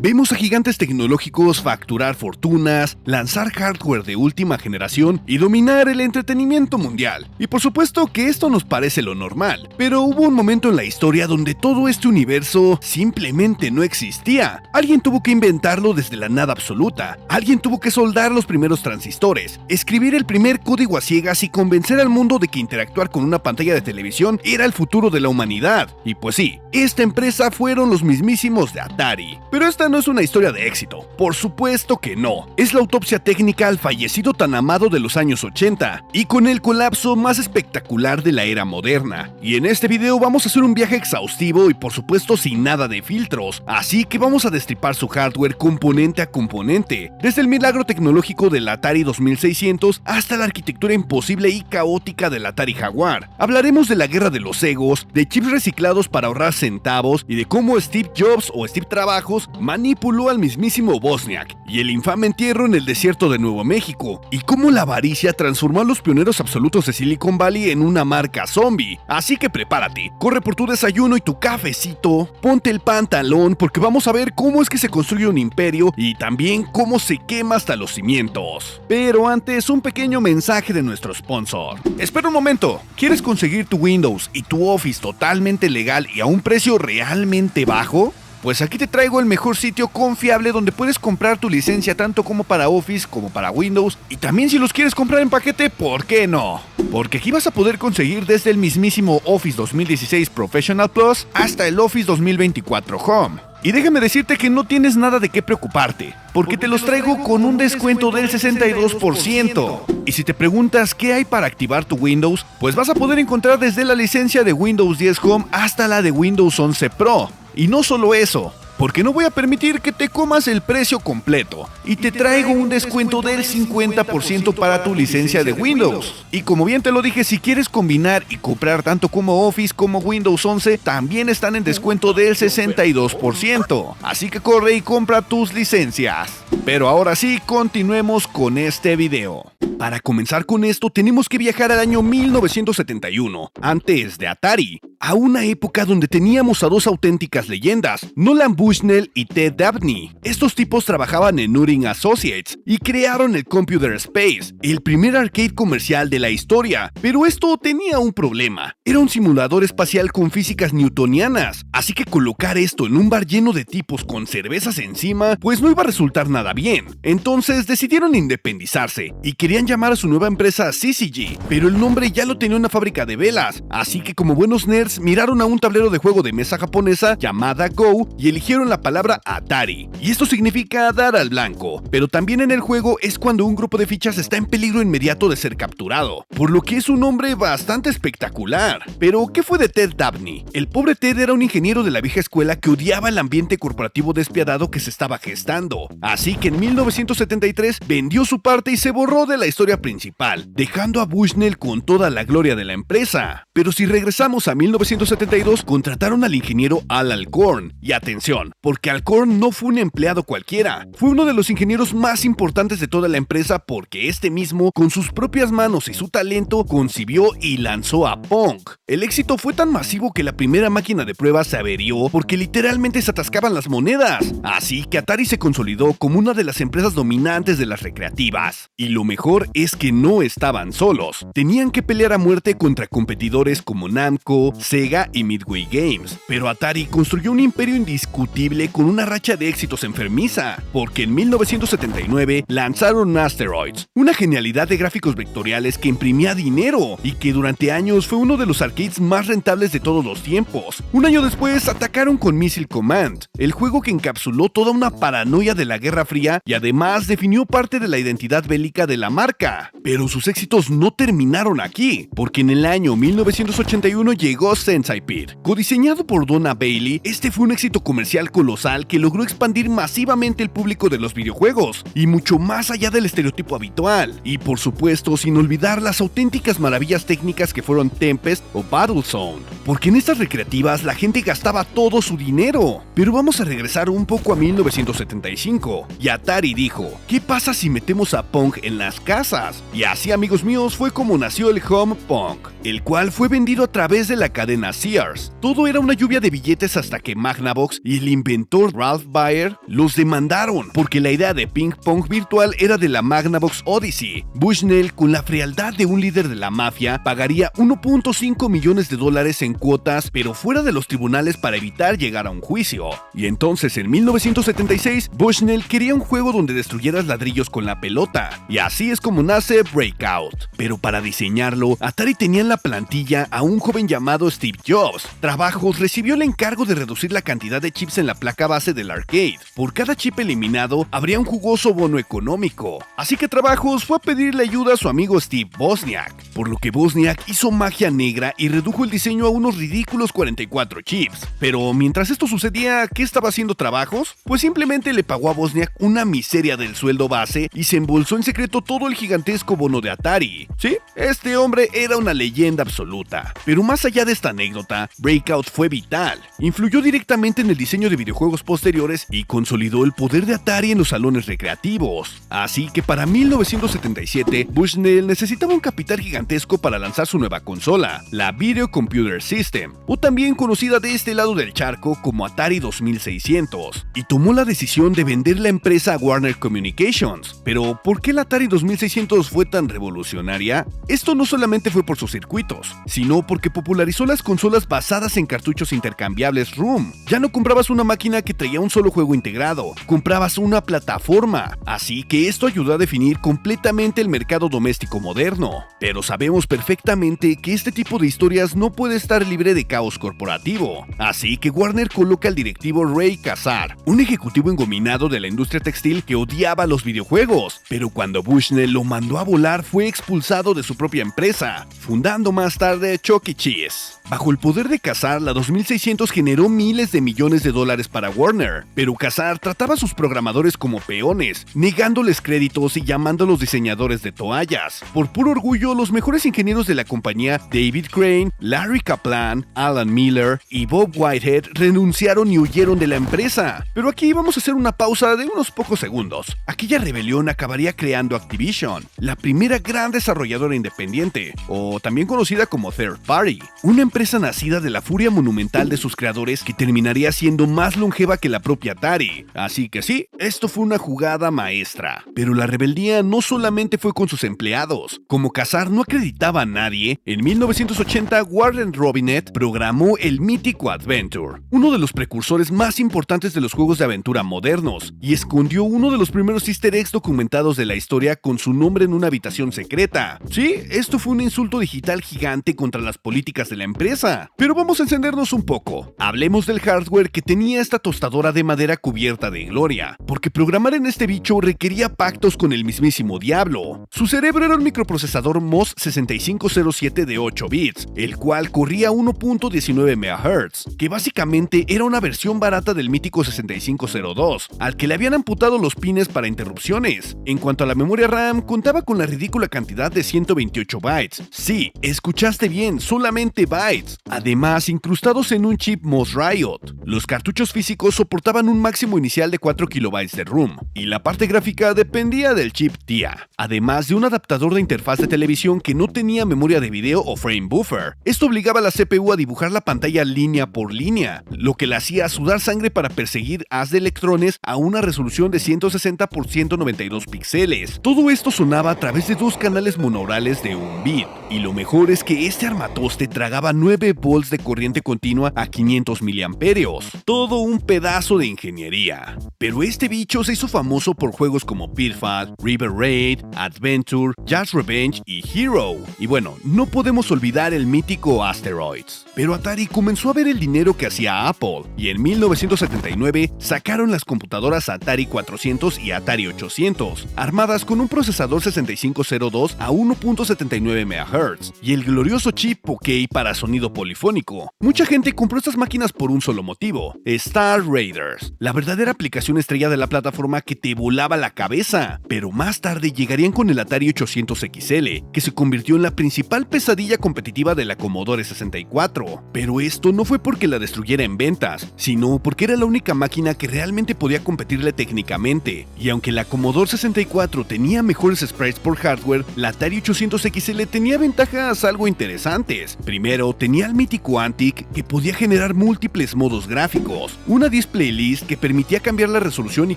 Vemos a gigantes tecnológicos facturar fortunas, lanzar hardware de última generación y dominar el entretenimiento mundial. Y por supuesto que esto nos parece lo normal, pero hubo un momento en la historia donde todo este universo simplemente no existía. Alguien tuvo que inventarlo desde la nada absoluta. Alguien tuvo que soldar los primeros transistores, escribir el primer código a ciegas y convencer al mundo de que interactuar con una pantalla de televisión era el futuro de la humanidad. Y pues sí, esta empresa fueron los mismísimos de Atari. Pero esta no es una historia de éxito. Por supuesto que no. Es la autopsia técnica al fallecido tan amado de los años 80 y con el colapso más espectacular de la era moderna. Y en este video vamos a hacer un viaje exhaustivo y por supuesto sin nada de filtros. Así que vamos a destripar su hardware componente a componente, desde el milagro tecnológico del Atari 2600 hasta la arquitectura imposible y caótica del Atari Jaguar. Hablaremos de la guerra de los egos, de chips reciclados para ahorrar centavos y de cómo Steve Jobs o Steve Trabajos manipuló al mismísimo Wozniak y el infame entierro en el desierto de Nuevo México, y cómo la avaricia transformó a los pioneros absolutos de Silicon Valley en una marca zombie. Así que prepárate, corre por tu desayuno y tu cafecito, ponte el pantalón porque vamos a ver cómo es que se construye un imperio y también cómo se quema hasta los cimientos. Pero antes, un pequeño mensaje de nuestro sponsor. Espera un momento, ¿quieres conseguir tu Windows y tu Office totalmente legal y a un precio realmente bajo? Pues aquí te traigo el mejor sitio confiable donde puedes comprar tu licencia tanto como para Office como para Windows, y también si los quieres comprar en paquete, ¿por qué no? Porque aquí vas a poder conseguir desde el mismísimo Office 2016 Professional Plus hasta el Office 2024 Home. Y déjame decirte que no tienes nada de qué preocuparte, porque te los traigo con un descuento del 62%. Y si te preguntas qué hay para activar tu Windows, pues vas a poder encontrar desde la licencia de Windows 10 Home hasta la de Windows 11 Pro. Y no solo eso, porque no voy a permitir que te comas el precio completo, y te traigo un descuento del 50% para tu licencia de Windows. Y como bien te lo dije, si quieres combinar y comprar tanto como Office como Windows 11, también están en descuento del 62%. Así que corre y compra tus licencias. Pero ahora sí, continuemos con este video. Para comenzar con esto, tenemos que viajar al año 1971, antes de Atari, a una época donde teníamos a dos auténticas leyendas, Nolan Bushnell y Ted Dabney. Estos tipos trabajaban en Turing Associates y crearon el Computer Space, el primer arcade comercial de la historia. Pero esto tenía un problema. Era un simulador espacial con físicas newtonianas, así que colocar esto en un bar lleno de tipos con cervezas encima, pues no iba a resultar nada bien. Entonces decidieron independizarse y querían llamar a su nueva empresa CCG, pero el nombre ya lo tenía una fábrica de velas, así que como buenos nerds miraron a un tablero de juego de mesa japonesa llamada Go y eligieron la palabra Atari, y esto significa dar al blanco. Pero también en el juego es cuando un grupo de fichas está en peligro inmediato de ser capturado, por lo que es un nombre bastante espectacular. Pero ¿qué fue de Ted Dabney? El pobre Ted era un ingeniero de la vieja escuela que odiaba el ambiente corporativo despiadado que se estaba gestando, así que en 1973 vendió su parte y se borró de la historia principal, dejando a Bushnell con toda la gloria de la empresa. Pero si regresamos a 1972, contrataron al ingeniero Al Alcorn. Y atención, porque Alcorn no fue un empleado cualquiera, fue uno de los ingenieros más importantes de toda la empresa, porque este mismo, con sus propias manos y su talento, concibió y lanzó a Pong. El éxito fue tan masivo que la primera máquina de pruebas se averió porque literalmente se atascaban las monedas. Así que Atari se consolidó como una de las empresas dominantes de las recreativas. Y lo mejor es que no estaban solos. Tenían que pelear a muerte contra competidores como Namco, Sega y Midway Games. Pero Atari construyó un imperio indiscutible con una racha de éxitos enfermiza, porque en 1979 lanzaron Asteroids, una genialidad de gráficos vectoriales que imprimía dinero y que durante años fue uno de los arcades más rentables de todos los tiempos. Un año después atacaron con Missile Command, el juego que encapsuló toda una paranoia de la Guerra Fría y además definió parte de la identidad bélica de la marca. Pero sus éxitos no terminaron aquí, porque en el año 1981 llegó Sensei Pete. Codiseñado por Donna Bailey, este fue un éxito comercial colosal que logró expandir masivamente el público de los videojuegos, y mucho más allá del estereotipo habitual. Y por supuesto, sin olvidar las auténticas maravillas técnicas que fueron Tempest o Battlezone, porque en estas recreativas la gente gastaba todo su dinero. Pero vamos a regresar un poco a 1975, y Atari dijo, ¿qué pasa si metemos a Pong en las casas? Y así, amigos míos, fue como nació el Home Pong, el cual fue vendido a través de la cadena cadena Sears. Todo era una lluvia de billetes hasta que Magnavox y el inventor Ralph Baer los demandaron, porque la idea de ping pong virtual era de la Magnavox Odyssey. Bushnell, con la frialdad de un líder de la mafia, pagaría $1.5 millones en cuotas, pero fuera de los tribunales para evitar llegar a un juicio. Y entonces, en 1976, Bushnell quería un juego donde destruyeras ladrillos con la pelota, y así es como nace Breakout. Pero para diseñarlo, Atari tenía en la plantilla a un joven llamado Steve Jobs. Trabajos recibió el encargo de reducir la cantidad de chips en la placa base del arcade. Por cada chip eliminado, habría un jugoso bono económico. Así que Trabajos fue a pedirle ayuda a su amigo Steve Wozniak, por lo que Wozniak hizo magia negra y redujo el diseño a unos ridículos 44 chips. Pero mientras esto sucedía, ¿qué estaba haciendo Trabajos? Pues simplemente le pagó a Wozniak una miseria del sueldo base y se embolsó en secreto todo el gigantesco bono de Atari. Sí, este hombre era una leyenda absoluta. Pero más allá de esta anécdota, Breakout fue vital. Influyó directamente en el diseño de videojuegos posteriores y consolidó el poder de Atari en los salones recreativos. Así que para 1977, Bushnell necesitaba un capital gigantesco para lanzar su nueva consola, la Video Computer System, o también conocida de este lado del charco como Atari 2600, y tomó la decisión de vender la empresa a Warner Communications. Pero, ¿por qué la Atari 2600 fue tan revolucionaria? Esto no solamente fue por sus circuitos, sino porque popularizó las consolas basadas en cartuchos intercambiables ROM. Ya no comprabas una máquina que traía un solo juego integrado, comprabas una plataforma, así que esto ayudó a definir completamente el mercado doméstico moderno. Pero sabemos perfectamente que este tipo de historias no puede estar libre de caos corporativo, así que Warner coloca al directivo Ray Kassar, un ejecutivo engominado de la industria textil que odiaba los videojuegos, pero cuando Bushnell lo mandó a volar fue expulsado de su propia empresa, fundando más tarde Chuck E. Cheese. Bajo el poder de Kassar, la 2600 generó miles de millones de dólares para Warner, pero Kassar trataba a sus programadores como peones, negándoles créditos y llamando a los diseñadores de toallas. Por puro orgullo, los mejores ingenieros de la compañía, David Crane, Larry Kaplan, Alan Miller y Bob Whitehead, renunciaron y huyeron de la empresa. Pero aquí vamos a hacer una pausa de unos pocos segundos. Aquella rebelión acabaría creando Activision, la primera gran desarrolladora independiente, o también conocida como Third Party, una empresa nacida de la furia monumental de sus creadores que terminaría siendo más longeva que la propia Atari. Así que sí, esto fue una jugada maestra. Pero la rebeldía no solamente fue con sus empleados. Como Kassar no acreditaba a nadie, en 1980 Warren Robinet programó el mítico Adventure, uno de los precursores más importantes de los juegos de aventura modernos, y escondió uno de los primeros easter eggs documentados de la historia con su nombre en una habitación secreta. Sí, esto fue un insulto digital gigante contra las políticas de la empresa. Pero vamos a encendernos un poco. Hablemos del hardware que tenía esta tostadora de madera cubierta de gloria, porque programar en este bicho requería pactos con el mismísimo diablo. Su cerebro era un microprocesador MOS 6507 de 8 bits, el cual corría a 1.19 MHz, que básicamente era una versión barata del mítico 6502, al que le habían amputado los pines para interrupciones. En cuanto a la memoria RAM, contaba con la ridícula cantidad de 128 bytes. Sí, escuchaste bien, solamente bytes. Además, incrustados en un chip MOS Riot. Los cartuchos físicos soportaban un máximo inicial de 4 KB de ROM, y la parte gráfica dependía del chip TIA, además de un adaptador de interfaz de televisión que no tenía memoria de video o frame buffer. Esto obligaba a la CPU a dibujar la pantalla línea por línea, lo que le hacía sudar sangre para perseguir haz de electrones a una resolución de 160 por 192 píxeles. Todo esto sonaba a través de dos canales monorales de 1 bit, y lo mejor es que este armatoste tragaba 9 volts de corriente continua a 500 miliamperios. Todo un pedazo de ingeniería. Pero este bicho se hizo famoso por juegos como Pitfall, River Raid, Adventure, Jazz Revenge y Hero. Y bueno, no podemos olvidar el mítico Asteroids. Pero Atari comenzó a ver el dinero que hacía Apple, y en 1979 sacaron las computadoras Atari 400 y Atari 800, armadas con un procesador 6502 a 1.79 MHz y el glorioso chip Poké para sonido polifónico. Mucha gente compró estas máquinas por un solo motivo: Star Raiders, la verdadera aplicación estrella de la plataforma que te volaba la cabeza. Pero más tarde llegarían con el Atari 800 XL, que se convirtió en la principal pesadilla competitiva de la Commodore 64. Pero esto no fue porque la destruyera en ventas, sino porque era la única máquina que realmente podía competirle técnicamente. Y aunque la Commodore 64 tenía mejores sprites por hardware, la Atari 800 XL tenía ventajas algo interesantes. Primero, tenía el mítico Antic que podía generar múltiples modos gráficos, una display list que permitía cambiar la resolución y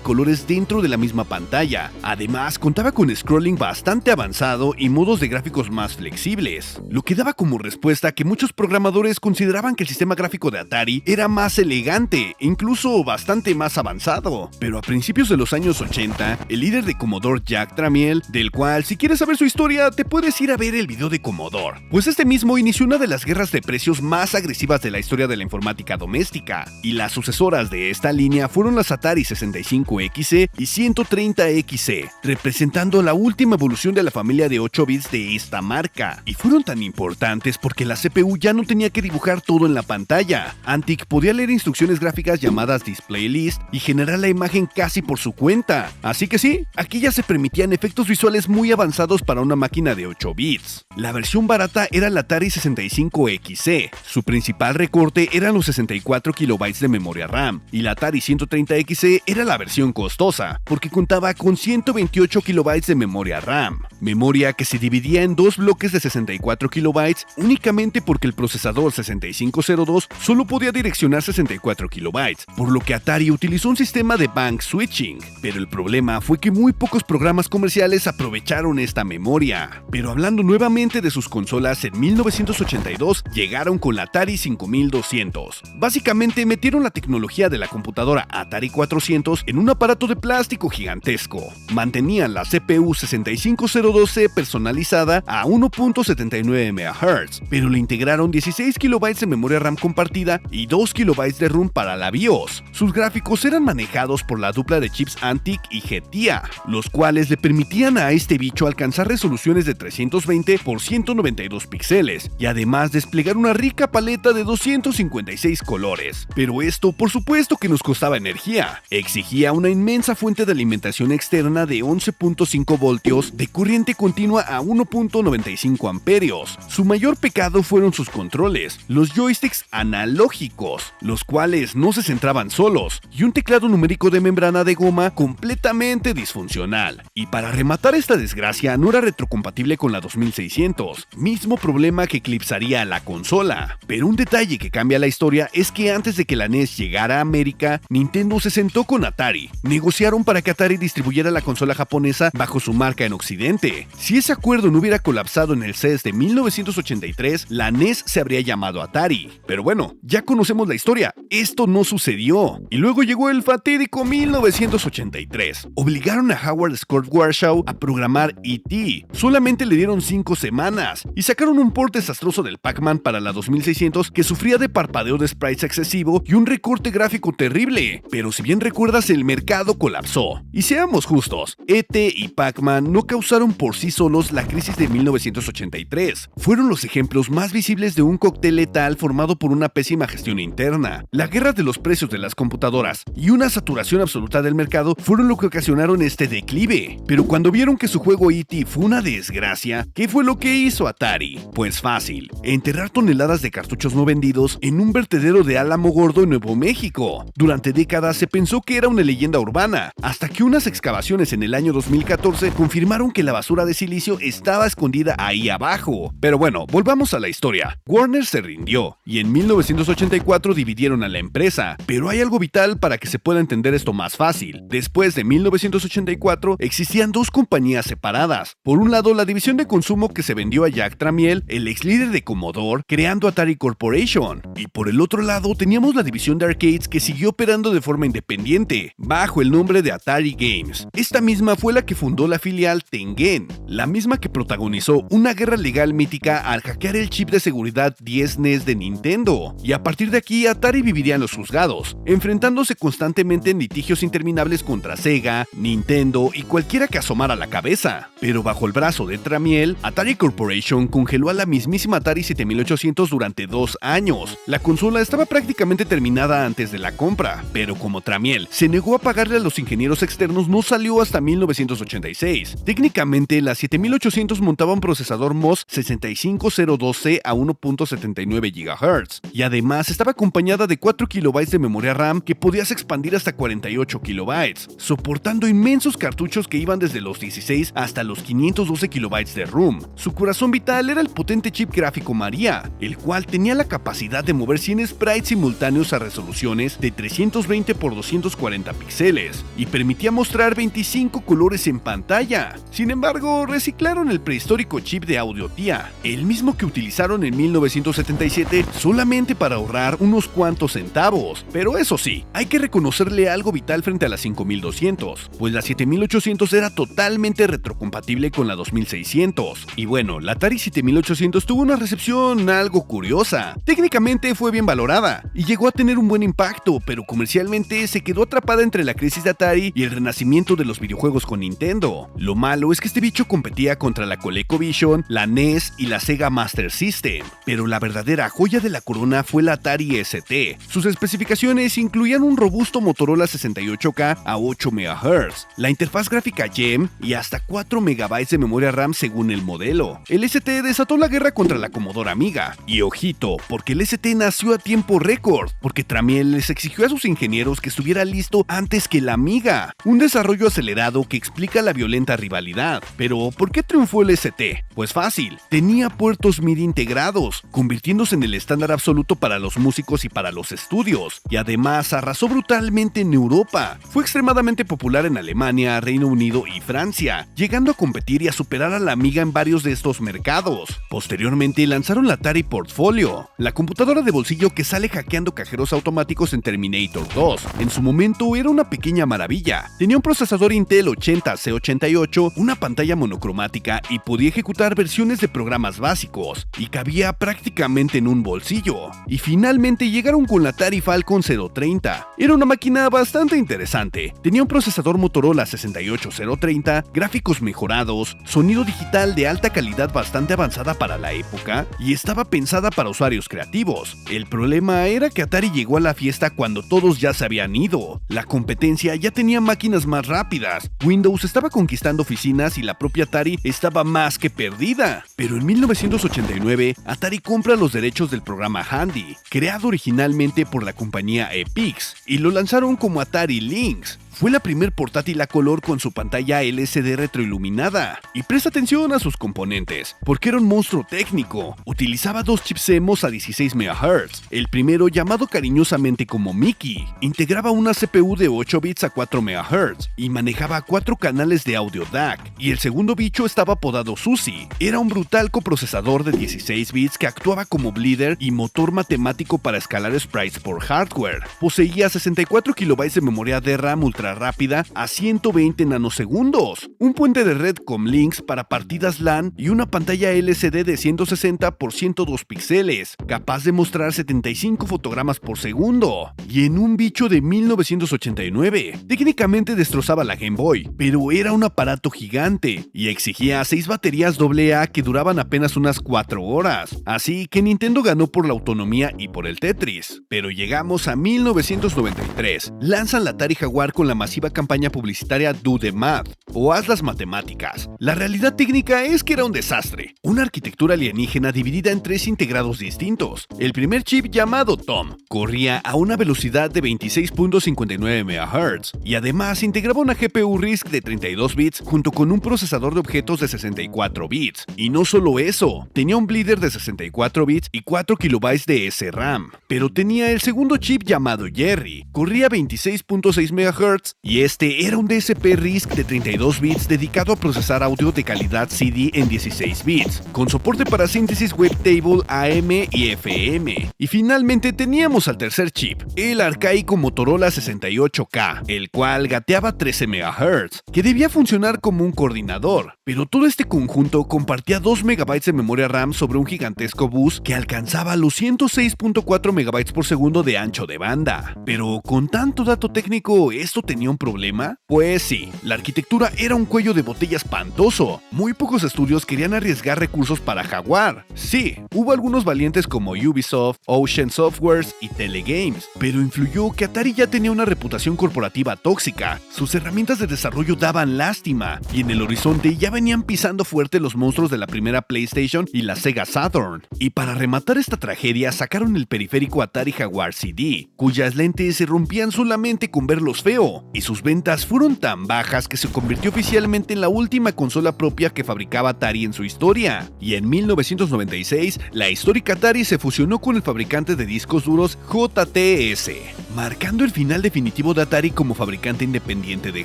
colores dentro de la misma pantalla. Además, contaba con scrolling bastante avanzado y modos de gráficos más flexibles, lo que daba como respuesta que muchos programadores consideraban que el sistema gráfico de Atari era más elegante e incluso bastante más avanzado. Pero a principios de los años 80, el líder de Commodore, Jack Tramiel, del cual si quieres saber su historia te puedes ir a ver el video de Commodore, pues este mismo inició una de las guerras de precios más agresivas de la historia de la informática doméstica, y las sucesoras de esta línea fueron las Atari 65XE y 130XE, representando la última evolución de la familia de 8 bits de esta marca, y fueron tan importantes porque la CPU ya no tenía que dibujar todo en la pantalla. Antic podía leer instrucciones gráficas llamadas display list y generar la imagen casi por su cuenta, así que sí, aquí ya se permitían efectos visuales muy avanzados para una máquina de 8 bits. La versión barata era la Atari 65XE, su principal recorte eran los 64 KB de memoria RAM, y la Atari 130XE era la versión costosa, porque contaba con 128 KB de memoria RAM, memoria que se dividía en dos bloques de 64 KB únicamente porque el procesador 6502 solo podía direccionar 64 KB, por lo que Atari utilizó un sistema de bank switching, pero el problema fue que muy pocos programas comerciales aprovecharon esta memoria. Pero hablando nuevamente de sus consolas, en 1982 llegaron con la Atari 5200. Básicamente metieron la tecnología de la computadora Atari 400 en un aparato de plástico gigantesco. Mantenían la CPU 6502C personalizada a 1.79 MHz, pero le integraron 16 KB de memoria RAM compartida y 2 KB de ROM para la BIOS. Sus gráficos eran manejados por la dupla de chips Antic y Getia, los cuales le permitían a este bicho alcanzar resoluciones de 320 por 192 píxeles y además desplegar una rica paleta de 256 colores. Pero esto por supuesto que nos costaba energía. Exigía una inmensa fuente de alimentación externa de 11.5 voltios de corriente continua a 1.95 amperios. Su mayor pecado fueron sus controles, los joysticks analógicos, los cuales no se centraban solos, y un teclado numérico de membrana de goma completamente disfuncional. Y para rematar esta desgracia, no era retrocompatible con la 2600, mismo problema que eclipsaría a la consola. Pero un detalle que cambia la historia es que antes de que la NES llegara a América, Nintendo se sentó con Atari. Negociaron para que Atari distribuyera la consola japonesa bajo su marca en Occidente. Si ese acuerdo no hubiera colapsado en el CES de 1983, la NES se habría llamado Atari. Pero bueno, ya conocemos la historia, esto no sucedió. Y luego llegó el fatídico 1983. Obligaron a Howard Scott Warshaw a programar E.T. Solamente le dieron 5 semanas y sacaron un port desastroso del Pac-Man para la 2600 que sufría de parpadeo de sprites excesivo y un recorte gráfico terrible. Pero si bien recuerdas, el mercado colapsó. Y seamos justos, E.T. y Pac-Man no causaron por sí solos la crisis de 1983. Fueron los ejemplos más visibles de un cóctel letal formado por una pésima gestión interna. La guerra de los precios de las computadoras y una saturación absoluta del mercado fueron lo que ocasionaron este declive. Pero cuando vieron que su juego E.T. fue una desgracia, ¿qué fue lo que hizo Atari? Pues fácil, enterrar toneladas de cartuchos no vendidos en un vertedero de Álamo Gordo en Nuevo México. Durante décadas se pensó que era una leyenda urbana, hasta que unas excavaciones en el año 2014 confirmaron que la basura de silicio estaba escondida ahí abajo. Pero bueno, volvamos a la historia. Warner se rindió y en 1984 dividieron a la empresa, pero hay algo vital para que se pueda entender esto más fácil. Después de 1984 existían dos compañías separadas. Por un lado, la división de consumo que se vendió a Jack Tramiel, el ex líder de Commodore, creando Atari Corporation. Y por el otro lado teníamos la división de arcades que siguió operando de forma independiente, bajo el nombre de Atari Games. Esta misma fue la que fundó la filial Tengen, la misma que protagonizó una guerra legal mítica al hackear el chip de seguridad 10 NES de Nintendo. Y a partir de aquí Atari viviría en los juzgados, enfrentándose constantemente en litigios interminables contra Sega, Nintendo y cualquiera que asomara la cabeza. Pero bajo el brazo de Tramiel, Atari Corporation congeló a la mismísima Atari 7800 durante 2 años. La consola estaba prácticamente terminada antes de la compra, pero como Tramiel se negó a pagarle a los ingenieros externos, no salió hasta 1986. Técnicamente Originalmente, la 7800 montaba un procesador MOS 6502C a 1.79 GHz, y además estaba acompañada de 4 KB de memoria RAM que podías expandir hasta 48 KB, soportando inmensos cartuchos que iban desde los 16 hasta los 512 KB de ROM. Su corazón vital era el potente chip gráfico Maria, el cual tenía la capacidad de mover 100 sprites simultáneos a resoluciones de 320 x 240 píxeles y permitía mostrar 25 colores en pantalla. Sin embargo, reciclaron el prehistórico chip de audio TIA, el mismo que utilizaron en 1977 solamente para ahorrar unos cuantos centavos. Pero eso sí, hay que reconocerle algo vital frente a la 5200, pues la 7800 era totalmente retrocompatible con la 2600. Y bueno, la Atari 7800 tuvo una recepción algo curiosa. Técnicamente fue bien valorada y llegó a tener un buen impacto, pero comercialmente se quedó atrapada entre la crisis de Atari y el renacimiento de los videojuegos con Nintendo. Lo malo es que este bicho competía contra la ColecoVision, la NES y la Sega Master System, pero la verdadera joya de la corona fue la Atari ST. Sus especificaciones incluían un robusto Motorola 68K a 8 MHz, la interfaz gráfica GEM y hasta 4 MB de memoria RAM según el modelo. El ST desató la guerra contra la Commodore Amiga, y ojito, porque el ST nació a tiempo récord, porque Tramiel les exigió a sus ingenieros que estuviera listo antes que la Amiga. Un desarrollo acelerado que explica la violenta rivalidad. Pero, ¿por qué triunfó el ST? Pues fácil, tenía puertos MIDI integrados, convirtiéndose en el estándar absoluto para los músicos y para los estudios, y además arrasó brutalmente en Europa. Fue extremadamente popular en Alemania, Reino Unido y Francia, llegando a competir y a superar a la Amiga en varios de estos mercados. Posteriormente lanzaron la Atari Portfolio, la computadora de bolsillo que sale hackeando cajeros automáticos en Terminator 2. En su momento era una pequeña maravilla. Tenía un procesador Intel 80C88, una pantalla monocromática y podía ejecutar versiones de programas básicos, y cabía prácticamente en un bolsillo. Y finalmente llegaron con la Atari Falcon 030. Era una máquina bastante interesante. Tenía un procesador Motorola 68030, gráficos mejorados, sonido digital de alta calidad bastante avanzada para la época, y estaba pensada para usuarios creativos. El problema era que Atari llegó a la fiesta cuando todos ya se habían ido. La competencia ya tenía máquinas más rápidas, Windows estaba conquistando oficinas y la propia Atari estaba más que perdida. Pero en 1989, Atari compra los derechos del programa Handy, creado originalmente por la compañía Epix, y lo lanzaron como Atari Lynx. Fue la primer portátil a color con su pantalla LCD retroiluminada. Y presta atención a sus componentes, porque era un monstruo técnico. Utilizaba dos chips CMOS a 16 MHz. El primero, llamado cariñosamente como Mickey, integraba una CPU de 8 bits a 4 MHz y manejaba 4 canales de audio DAC. Y el segundo bicho estaba apodado Suzy. Era un brutal coprocesador de 16 bits que actuaba como bleeder y motor matemático para escalar sprites por hardware. Poseía 64 KB de memoria DRAM ultra rápida a 120 nanosegundos, un puente de red con links para partidas LAN y una pantalla LCD de 160 x 102 píxeles, capaz de mostrar 75 fotogramas por segundo. Y en un bicho de 1989, técnicamente destrozaba la Game Boy, pero era un aparato gigante y exigía 6 baterías AA que duraban apenas unas 4 horas, así que Nintendo ganó por la autonomía y por el Tetris. Pero llegamos a 1993, lanzan la Atari Jaguar con la masiva campaña publicitaria Do the Math, o Haz las matemáticas. La realidad técnica es que era un desastre, una arquitectura alienígena dividida en 3 integrados distintos. El primer chip, llamado Tom, corría a una velocidad de 26.59 MHz, y además integraba una GPU RISC de 32 bits junto con un procesador de objetos de 64 bits. Y no solo eso, tenía un bleeder de 64 bits y 4 KB de SRAM. Pero tenía el segundo chip, llamado Jerry, corría a 26.6 MHz, y este era un DSP RISC de 32 bits dedicado a procesar audio de calidad CD en 16 bits, con soporte para síntesis Wavetable AM y FM. Y finalmente teníamos al tercer chip, el arcaico Motorola 68K, el cual gateaba 13 MHz, que debía funcionar como un coordinador, pero todo este conjunto compartía 2 MB de memoria RAM sobre un gigantesco bus que alcanzaba los 106.4 MB por segundo de ancho de banda. Pero con tanto dato técnico, ¿esto tenía un problema? Pues sí, la arquitectura era un cuello de botella espantoso. Muy pocos estudios querían arriesgar recursos para Jaguar. Sí, hubo algunos valientes como Ubisoft, Ocean Softwares y Telegames, pero influyó que Atari ya tenía una reputación corporativa tóxica. Sus herramientas de desarrollo daban lástima, y en el horizonte ya venían pisando fuerte los monstruos de la primera PlayStation y la Sega Saturn. Y para rematar esta tragedia sacaron el periférico Atari Jaguar CD, cuyas lentes se rompían solamente con verlos feo, y sus ventas fueron tan bajas que se convirtió oficialmente en la última consola propia que fabricaba Atari en su historia. Y en 1996, la histórica Atari se fusionó con el fabricante de discos duros JTS, marcando el final definitivo de Atari como fabricante independiente de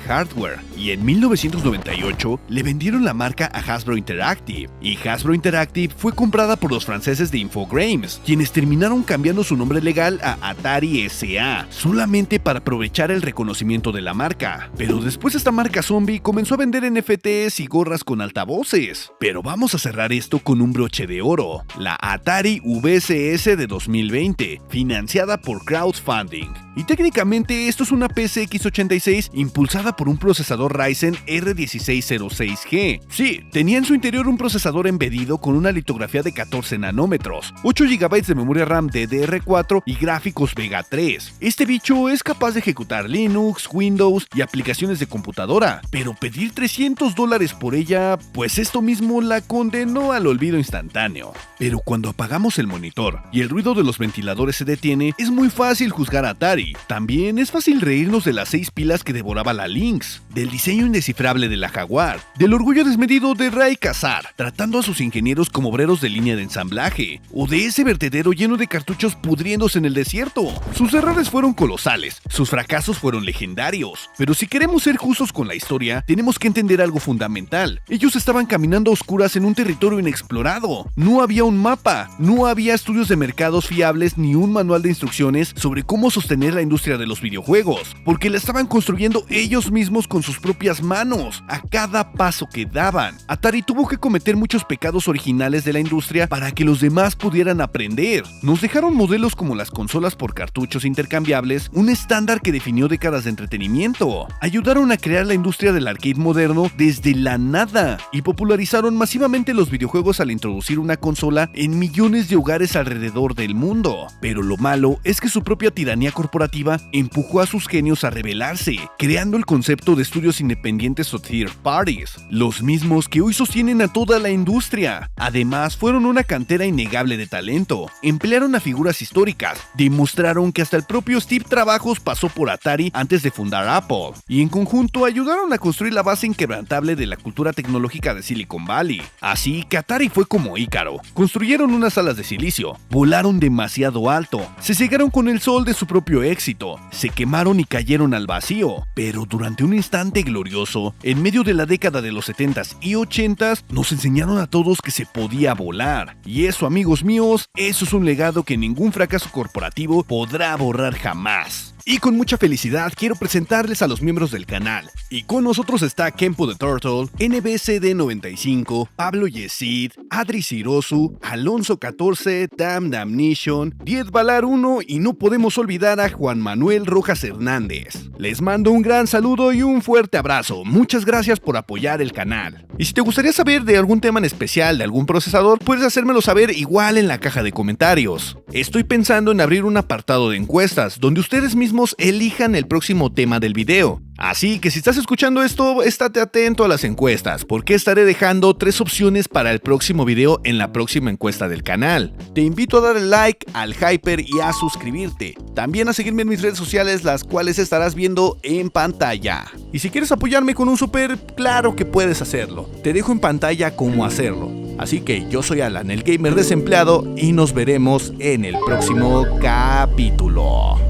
hardware. Y en 1998 le vendieron la marca a Hasbro Interactive, y Hasbro Interactive fue comprada por los franceses de Infogrames, quienes terminaron cambiando su nombre legal a Atari SA, solamente para aprovechar el reconocimiento de la marca. Pero después esta marca zombie comenzó a vender NFTs y gorras con altavoces. Pero vamos a cerrar esto con un broche de oro, la Atari VCS de 2020, financiada por crowdfunding. Y técnicamente esto es una PC x86 impulsada por un procesador Ryzen R1606G. Sí, tenía en su interior un procesador embedido con una litografía de 14 nanómetros, 8 GB de memoria RAM DDR4 y gráficos Vega 3. Este bicho es capaz de ejecutar Linux, Windows y aplicaciones de computadora, pero pedir $300 por ella, pues esto mismo la condenó al olvido instantáneo. Pero cuando apagamos el monitor y el ruido de los ventiladores se detiene, es muy fácil juzgar a Atari. También es fácil reírnos de las 6 pilas que devoraba la Lynx, del diseño indescifrable de la Jaguar, del orgullo desmedido de Ray Kassar, tratando a sus ingenieros como obreros de línea de ensamblaje, o de ese vertedero lleno de cartuchos pudriéndose en el desierto. Sus errores fueron colosales, sus fracasos fueron legendarios, pero si queremos ser justos con la historia, tenemos que entender algo fundamental. Ellos estaban caminando a oscuras en un territorio inexplorado. No había un mapa, no había estudios de mercados fiables ni un manual de instrucciones sobre cómo sostener la industria de los videojuegos, porque la estaban construyendo ellos mismos con sus propias manos, a cada paso que daban. Atari tuvo que cometer muchos pecados originales de la industria para que los demás pudieran aprender. Nos dejaron modelos como las consolas por cartuchos intercambiables, un estándar que definió décadas de entretenimiento. Ayudaron a crear la industria del arcade moderno desde la nada, y popularizaron masivamente los videojuegos al introducir una consola en millones de hogares alrededor del mundo. Pero lo malo es que su propia tiranía corporativa empujó a sus genios a rebelarse, creando el concepto de estudios independientes o third parties, los mismos que hoy sostienen a toda la industria. Además, fueron una cantera innegable de talento, emplearon a figuras históricas, demostraron que hasta el propio Steve Trabajos pasó por Atari antes de fundar Apple, y en conjunto ayudaron a construir la base inquebrantable de la cultura tecnológica de Silicon Valley. Así que Atari fue como Ícaro, construyeron unas alas de silicio, volaron demasiado alto, se cegaron con el sol de su propio éxito, se quemaron y cayeron al vacío, pero durante un instante glorioso, en medio de la década de los 70s y 80s, nos enseñaron a todos que se podía volar. Y eso, amigos míos, eso es un legado que ningún fracaso corporativo podrá borrar jamás. Y con mucha felicidad quiero presentarles a los miembros del canal. Y con nosotros está Kempo the Turtle, NBCD95, Pablo Yesid, Adri Cirosu, Alonso 14, Damn Damnation, Diez Valar 1 y no podemos olvidar a Juan Manuel Rojas Hernández. Les mando un gran saludo y un fuerte abrazo. Muchas gracias por apoyar el canal. Y si te gustaría saber de algún tema en especial de algún procesador, puedes hacérmelo saber igual en la caja de comentarios. Estoy pensando en abrir un apartado de encuestas donde ustedes mismos elijan el próximo tema del video. Así que si estás escuchando esto, estate atento a las encuestas, porque estaré dejando 3 opciones para el próximo video en la próxima encuesta del canal. Te invito a darle like al hyper y a suscribirte. También a seguirme en mis redes sociales, las cuales estarás viendo en pantalla. Y si quieres apoyarme con un super, claro que puedes hacerlo. Te dejo en pantalla cómo hacerlo. Así que yo soy Alan, el gamer desempleado, y nos veremos en el próximo capítulo.